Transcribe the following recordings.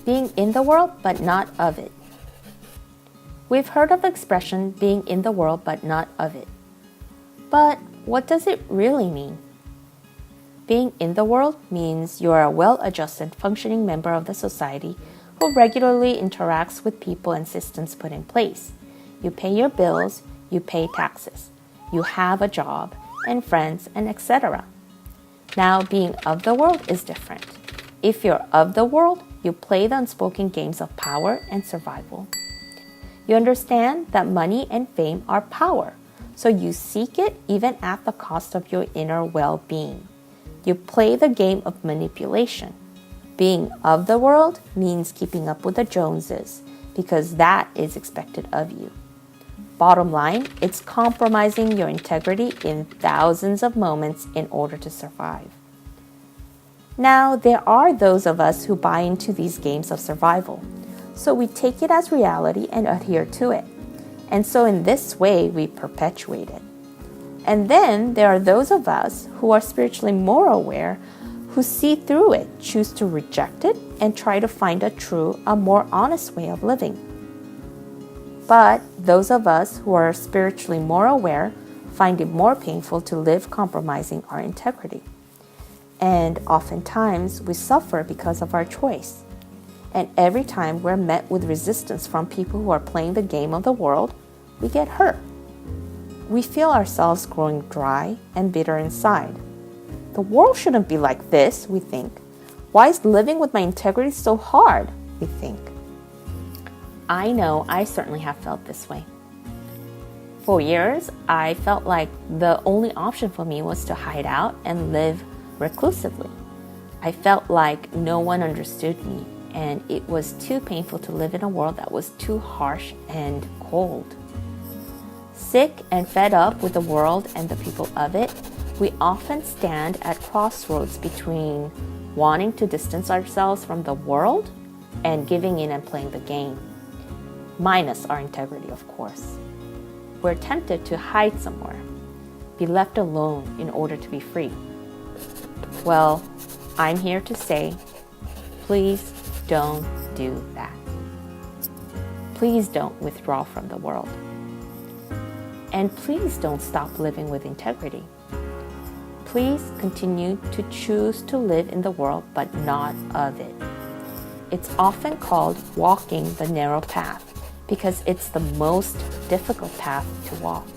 being in the world but not of it. We've heard of the expression being in the world but not of it. But what does it really mean? Being in the world means you are a well-adjusted, functioning member of the society who regularly interacts with people and systems put in place. You pay your bills, you pay taxes, you have a job and friends, and etc. Now, being of the world is different. If you're of the world, you play the unspoken games of power and survival. You understand that money and fame are power, so you seek it even at the cost of your inner well-being. You play the game of manipulation. Being of the world means keeping up with the Joneses, because that is expected of you. Bottom line, it's compromising your integrity in thousands of moments in order to survive. Now, there are those of us who buy into these games of survival, so we take it as reality and adhere to it. And so in this way, we perpetuate it. And then there are those of us who are spiritually more aware, who see through it, choose to reject it, and try to find a more honest way of living. But those of us who are spiritually more aware find it more painful to live compromising our integrity. And oftentimes we suffer because of our choice. And every time we're met with resistance from people who are playing the game of the world, we get hurt. We feel ourselves growing dry and bitter inside. The world shouldn't be like this, we think. Why is living with my integrity so hard, we think. I know I certainly have felt this way. For years, I felt like the only option for me was to hide out and live reclusively. I felt like no one understood me, and it was too painful to live in a world that was too harsh and cold. Sick and fed up with the world and the people of it, we often stand at crossroads between wanting to distance ourselves from the world and giving in and playing the game. Minus our integrity, of course. We're tempted to hide somewhere, be left alone in order to be free. Well, I'm here to say, please don't do that. Please don't withdraw from the world. And please don't stop living with integrity. Please continue to choose to live in the world, but not of it. It's often called walking the narrow path because it's the most difficult path to walk.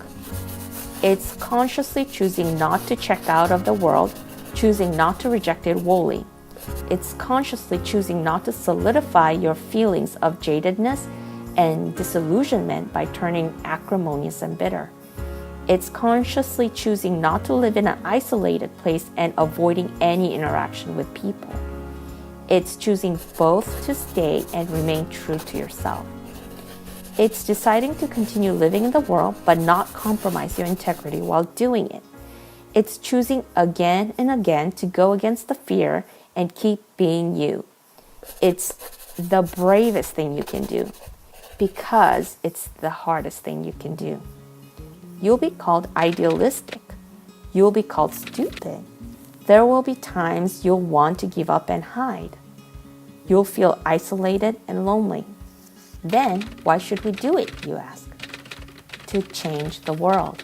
It's consciously choosing not to check out of the world, choosing not to reject it wholly. It's consciously choosing not to solidify your feelings of jadedness and disillusionment by turning acrimonious and bitter. It's consciously choosing not to live in an isolated place and avoiding any interaction with people. It's choosing both to stay and remain true to yourself. It's deciding to continue living in the world but not compromise your integrity while doing it. It's choosing again and again to go against the fear and keep being you. It's the bravest thing you can do because it's the hardest thing you can do. You'll be called idealistic. You'll be called stupid. There will be times you'll want to give up and hide. You'll feel isolated and lonely. Then, why should we do it, you ask? To change the world.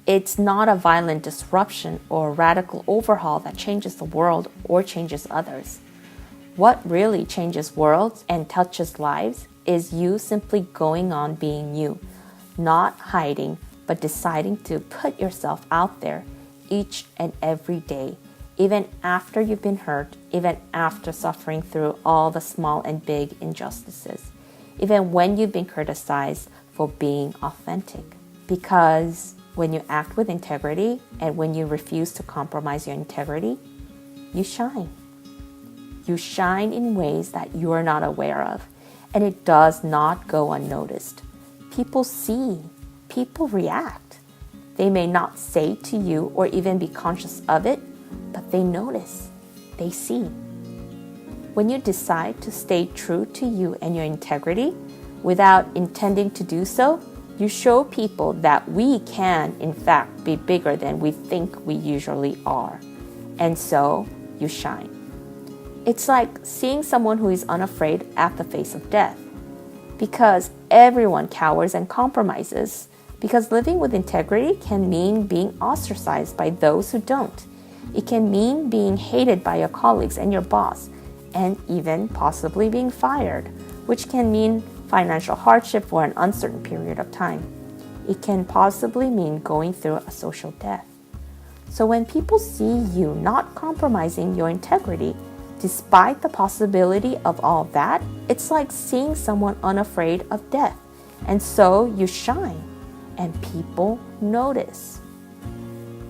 It's not a violent disruption or a radical overhaul that changes the world or changes others. What really changes worlds and touches lives is you simply going on being you, not hiding, but deciding to put yourself out there each and every day, even after you've been hurt, even after suffering through all the small and big injustices, even when you've been criticized for being authentic. Because when you act with integrity and when you refuse to compromise your integrity, you shine. You shine in ways that you are not aware of, and it does not go unnoticed. People see, people react. They may not say to you or even be conscious of it, but they notice, they see. When you decide to stay true to you and your integrity without intending to do so, you show people that we can, in fact, be bigger than we think we usually are. And so, you shine. It's like seeing someone who is unafraid at the face of death. Because everyone cowers and compromises. Because living with integrity can mean being ostracized by those who don't. It can mean being hated by your colleagues and your boss, and even possibly being fired, which can mean financial hardship for an uncertain period of time. It can possibly mean going through a social death. So when people see you not compromising your integrity, despite the possibility of all that, it's like seeing someone unafraid of death. And so you shine, and people notice.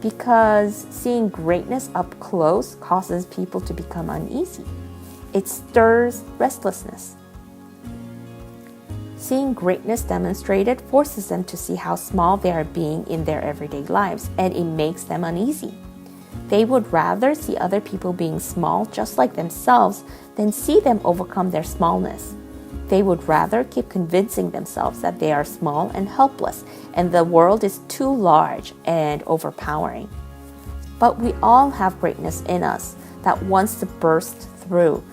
Because seeing greatness up close causes people to become uneasy. It stirs restlessness. Seeing greatness demonstrated forces them to see how small they are being in their everyday lives, and it makes them uneasy. They would rather see other people being small just like themselves than see them overcome their smallness. They would rather keep convincing themselves that they are small and helpless, and the world is too large and overpowering. But we all have greatness in us that wants to burst through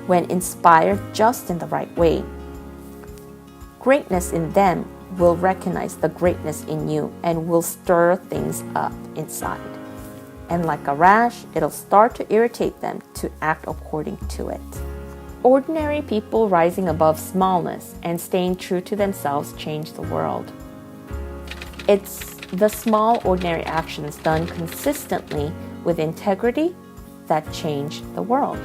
when inspired just in the right way. Greatness in them will recognize the greatness in you and will stir things up inside. And like a rash, it'll start to irritate them to act according to it. Ordinary people rising above smallness and staying true to themselves change the world. It's the small, ordinary actions done consistently with integrity that change the world.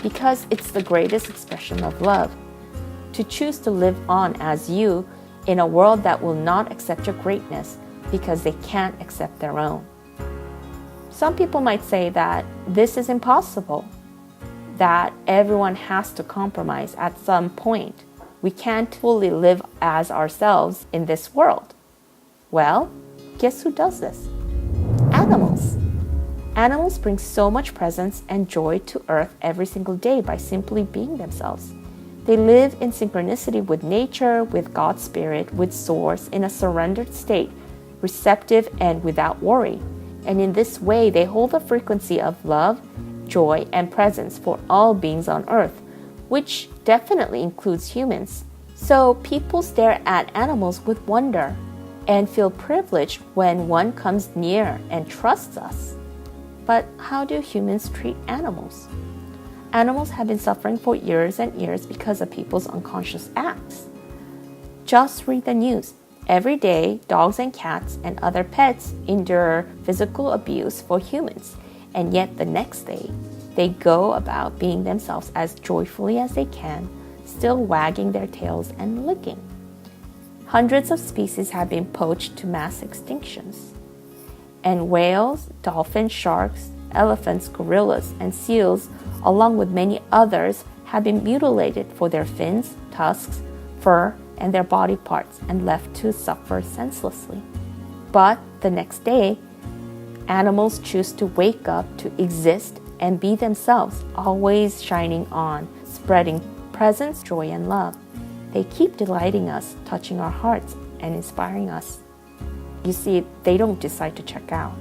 Because it's the greatest expression of love. To choose to live on as you in a world that will not accept your greatness because they can't accept their own. Some people might say that this is impossible, that everyone has to compromise at some point. We can't fully live as ourselves in this world. Well, guess who does this? Animals. Animals bring so much presence and joy to earth every single day by simply being themselves. They live in synchronicity with nature, with God's Spirit, with Source, in a surrendered state, receptive and without worry. And in this way, they hold the frequency of love, joy, and presence for all beings on earth, which definitely includes humans. So people stare at animals with wonder and feel privileged when one comes near and trusts us. But how do humans treat animals? Animals have been suffering for years and years because of people's unconscious acts. Just read the news. Every day, dogs and cats and other pets endure physical abuse for humans, and yet the next day, they go about being themselves as joyfully as they can, still wagging their tails and licking. Hundreds of species have been poached to mass extinctions. And whales, dolphins, sharks, elephants, gorillas, and seals, along with many others, have been mutilated for their fins, tusks, fur, and their body parts and left to suffer senselessly. But the next day, animals choose to wake up, to exist, and be themselves, always shining on, spreading presence, joy, and love. They keep delighting us, touching our hearts, and inspiring us. You see, they don't decide to check out.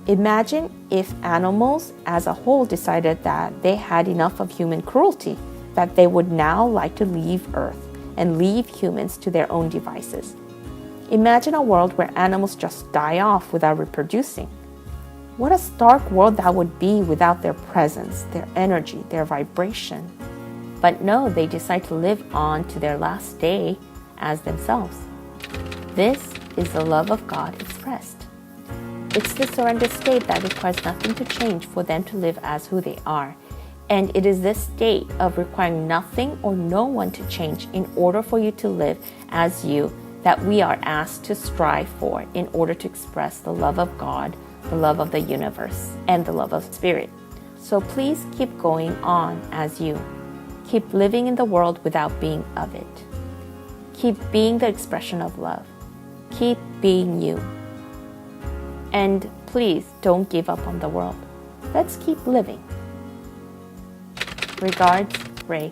Imagine if animals as a whole decided that they had enough of human cruelty, that they would now like to leave Earth and leave humans to their own devices. Imagine a world where animals just die off without reproducing. What a stark world that would be without their presence, their energy, their vibration. But no, they decide to live on to their last day as themselves. This is the love of God expressed. It's the surrendered state that requires nothing to change for them to live as who they are. And it is this state of requiring nothing or no one to change in order for you to live as you that we are asked to strive for in order to express the love of God, the love of the universe, and the love of Spirit. So please keep going on as you. Keep living in the world without being of it. Keep being the expression of love. Keep being you. And please don't give up on the world. Let's keep living. Regards, Ray.